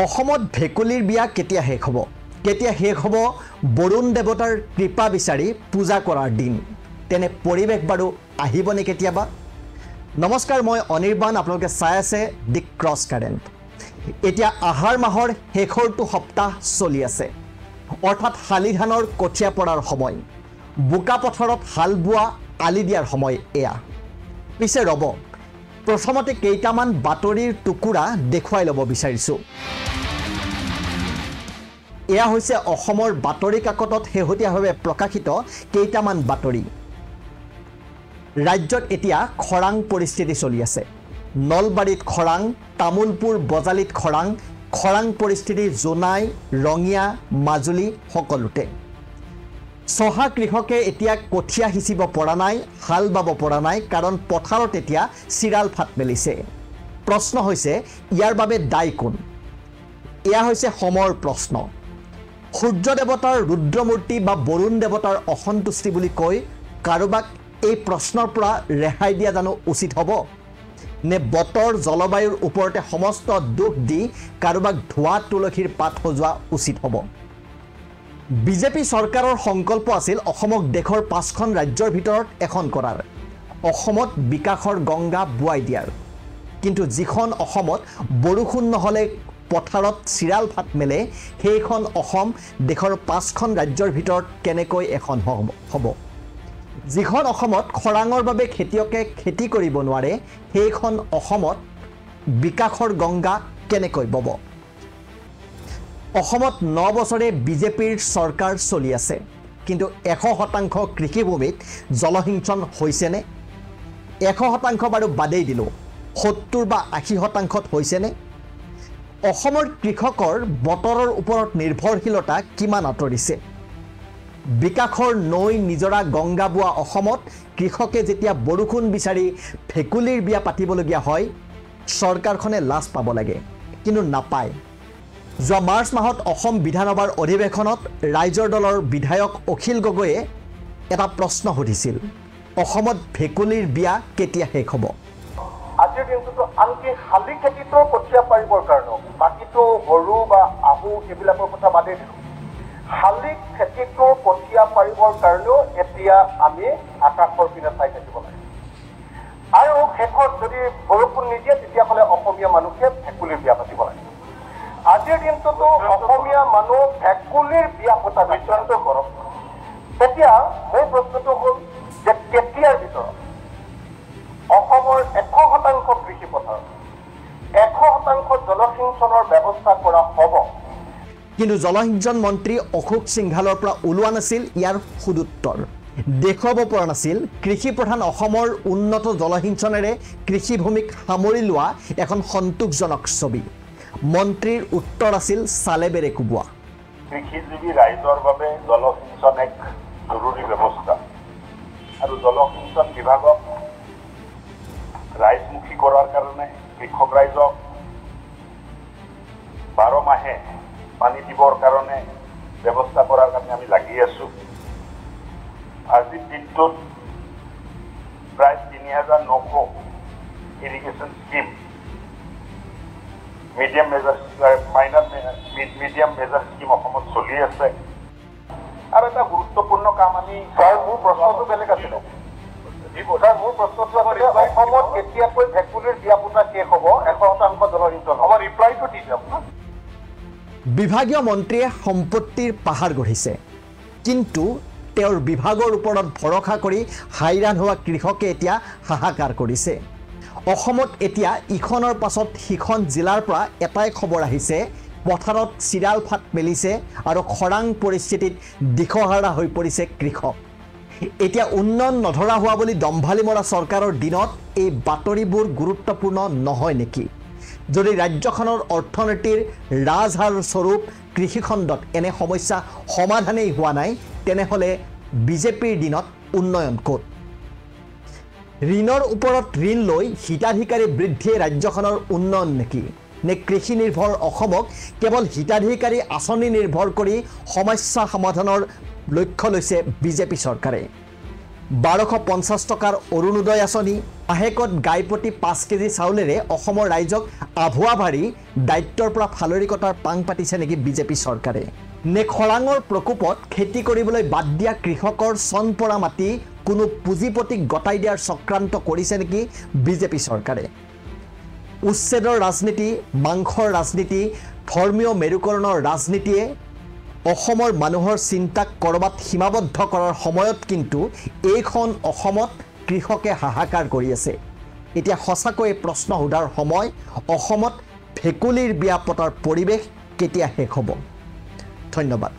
অসমত ভেকুলীৰ বিয়া কেতিয়া শেষ হ'ব? কেতিয়া শেষ হ'ব বৰুণ দেৱতাৰ কৃপা বিচাৰি পূজা কৰাৰ দিন? তেনে পৰিৱেশ বাৰু আহিবনে কেতিয়াবা? নমস্কাৰ, মই অনিৰ্বাণ, আপোনালোকে চাই আছে দি ক্ৰছ কাৰেণ্ট। এতিয়া আহাৰ মাহৰ শেষৰটো সপ্তাহ চলি আছে, অৰ্থাৎ শালি ধানৰ কঠীয়া পৰাৰ সময়, বোকা পথাৰত হাল বোৱা আলি দিয়াৰ সময় এয়া। পিছে ৰ'ব, প্ৰথমতে কেইটামান বাতৰিৰ টুকুৰা দেখুৱাই ল'ব বিচাৰিছোঁ। এয়া হৈছে অসমৰ বাতৰি কাকতত শেহতীয়াভাৱে প্ৰকাশিত কেইটামান বাতৰি। ৰাজ্যত এতিয়া খৰাং পৰিস্থিতি চলি আছে। নলবাৰীত খৰাং, তামোলপুৰ বজালিত খৰাং, খৰাং পৰিস্থিতি জোনাই, ৰঙিয়া, মাজুলী সকলোতে। চহা কৃষকে এতিয়া কঠীয়া সিঁচিব পৰা নাই, হাল বাব পৰা নাই, কাৰণ পথাৰত এতিয়া চিৰাল ফাট মেলিছে। প্ৰশ্ন হৈছে, ইয়াৰ বাবে দায়ী কোন? এয়া হৈছে সময়ৰ প্ৰশ্ন। সূৰ্য দেৱতাৰ ৰুদ্ৰমূৰ্তি বা বৰুণ দেৱতাৰ অসন্তুষ্টি বুলি কৈ কাৰোবাক এই প্ৰশ্নৰ পৰা ৰেহাই দিয়া জানো উচিত হ'ব? নে বতৰ জলবায়ুৰ ওপৰতে সমস্ত দুখ দি কাৰোবাক ধোঁৱা তুলসীৰ পাত সজোৱা উচিত হ'ব? বিজেপি চৰকাৰৰ সংকল্প আছিল অসমক দেশৰ 5খন ৰাজ্যৰ ভিতৰত এখন কৰাৰ, অসমত বিকাশৰ গংগা বোৱাই দিয়াৰ। কিন্তু যিখন অসমত বৰষুণ নহ'লে পথাৰত চিৰাল ফাট মেলে, সেইখন অসম দেশৰ 5খন ৰাজ্যৰ ভিতৰত কেনেকৈ এখন হ'ব? যিখন অসমত খৰাঙৰ বাবে খেতিয়কে খেতি কৰিব নোৱাৰে, সেইখন অসমত বিকাশৰ গংগা কেনেকৈ বব? অসমত 9 বছৰে বিজেপিৰ চৰকাৰ চলি আছে, কিন্তু 100% কৃষিভূমিত জলসিঞ্চন হৈছেনে? 100% বাৰু বাদেই দিলোঁ, 70 বা 80% হৈছেনে? অসমৰ কৃষকৰ বতৰৰ ওপৰত নিৰ্ভৰশীলতা কিমান আঁতৰিছে? বিকাশৰ নৈ নিজৰা গংগা বোৱা অসমত কৃষকে যেতিয়া বৰষুণ বিচাৰি ভেকুলীৰ বিয়া পাতিবলগীয়া হয়, চৰকাৰখনে লাজ পাব লাগে, কিন্তু নাপায়। যোৱা মাৰ্চ মাহত অসম বিধানসভাৰ অধিৱেশনত ৰাইজৰ দলৰ বিধায়ক অখিল গগৈয়ে এটা প্ৰশ্ন সুধিছিল, অসমত ভেকুলীৰ বিয়া কেতিয়া শেষ হ'ব? আজিৰ দিনটোতো আনকি শালি খেতিটো কঠীয়া পাৰিবৰ কাৰণেও, বাকীটো বড়ো বা আহু এইবিলাকৰ কথা বাদেই দিলোঁ, শালি খেতিটো কঠীয়া পাৰিবৰ কাৰণেও এতিয়া আমি আকাশৰ পিনে চাই থাকিব লাগে। আৰু শেষত যদি বৰষুণ নিদিয়ে, তেতিয়াহ'লে অসমীয়া মানুহে ভেকুলীৰ বিয়া পাতিব লাগে। আজিৰ দিনটোতো অসমীয়া মানুহ ভেকুলীৰ বিয়া পতা সিদ্ধান্ত কৰক। তেতিয়া মোৰ প্ৰশ্নটো হ'ল যে কেতিয়াৰ ভিতৰত অসমৰ 100% কৃষি পথাৰ, 100% জলসিঞ্চনৰ ব্যৱস্থা কৰা হ'ব? কিন্তু জলসিঞ্চন মন্ত্ৰী অশোক সিংঘালৰ পৰা ওলোৱা নাছিল ইয়াৰ সুদুত্তৰ। দেখুৱাব পৰা নাছিল কৃষি প্ৰধান অসমৰ উন্নত জলসিঞ্চনেৰে কৃষিভূমিক সামৰি লোৱা এখন সন্তোষজনক ছবি। মন্ত্ৰীৰ উত্তৰ আছিল চালেবেৰে কোবোৱা। কৃষিজীৱী ৰাইজৰ বাবে জলসিঞ্চন এক জৰুৰী ব্যৱস্থা, আৰু জলসিঞ্চন বিভাগক ৰাইজমুখী কৰাৰ কাৰণে কৃষক ৰাইজক 12 মাহে পানী দিবৰ কাৰণে ব্যৱস্থা কৰাৰ কাৰণে আমি লাগি আছোঁ। আজিৰ দিনটোত প্ৰায় 3900 irrigation scheme, medium major medium major scheme অসমত চলি আছে। আৰু এটা গুৰুত্বপূৰ্ণ কাম আমি, মোৰ প্ৰশ্নটো বেলেগ আছিলে। মোৰ প্ৰশ্নটো আছিলে, অসমত কেতিয়াকৈ ভেকুলীৰ বিয়া পতা শেষ হ'ব? 100% জলসিঞ্চন হ'ব? ৰিপ্লাইটো দি দিয়ক না। বিভাগীয় মন্ত্ৰীয়ে সম্পত্তিৰ পাহাৰ গঢ়িছে, কিন্তু তেওঁৰ বিভাগৰ ওপৰত ভৰসা কৰি হাইৰাণ হোৱা কৃষকে এতিয়া হাহাকাৰ কৰিছে। অসমত এতিয়া ইখনৰ পাছত সিখন জিলাৰ পৰা এটাই খবৰ আহিছে, পথাৰত চিৰাল ফাট মেলিছে আৰু খৰাং পৰিস্থিতিত দিশহাৰা হৈ পৰিছে কৃষক। এতিয়া উন্নয়ন নধৰা হোৱা বুলি দম্ভালি মৰা চৰকাৰৰ দিনত এই বাতৰিবোৰ গুৰুত্বপূৰ্ণ নহয় নেকি? যদি ৰাজ্যখনৰ অৰ্থনীতিৰ ৰাজহাড়ৰ স্বৰূপ কৃষিখণ্ডত এনে সমস্যা সমাধানেই হোৱা নাই, তেনেহ'লে বিজেপিৰ দিনত উন্নয়ন ক'ত? ঋণৰ ওপৰত ঋণ লৈ হিতাধিকাৰী বৃদ্ধিয়ে ৰাজ্যখনৰ উন্নয়ন নেকি? নে কৃষি নিৰ্ভৰ অসমক কেৱল হিতাধিকাৰী আঁচনি নিৰ্ভৰ কৰি সমস্যা সমাধানৰ লক্ষ্য লৈছে বিজেপি চৰকাৰে? 1250 টকাৰ অৰুণোদয় আঁচনি, মাহেকত গাই প্ৰতি 5 কেজি চাউলেৰে অসমৰ ৰাইজক আভুৱা ভাৰি দায়িত্বৰ পৰা ফালৰি কটাৰ পাং পাতিছে নেকি বিজেপি চৰকাৰে? নে খৰাঙৰ প্ৰকোপত খেতি কৰিবলৈ বাদ দিয়া কৃষকৰ চন পৰা মাটি কোনো পুঁজিপতিক গতাই দিয়াৰ চক্ৰান্ত কৰিছে নেকি বিজেপি চৰকাৰে? উচ্ছেদৰ ৰাজনীতি, মাংসৰ ৰাজনীতি, ধৰ্মীয় মেৰুকৰণৰ ৰাজনীতিয়ে অসমৰ মানুহৰ চিন্তাক কৰবাত সীমাবদ্ধ কৰাৰ সময়ত কিন্তু এইখন অসমত কৃষকে হাহাকাৰ কৰি আছে। এতিয়া সঁচাকৈ প্ৰশ্ন সোধাৰ সময়, অসমত ভেকুলীৰ বিয়া পতাৰ পৰিৱেশ কেতিয়া শেষ হ'ব? ধন্যবাদ।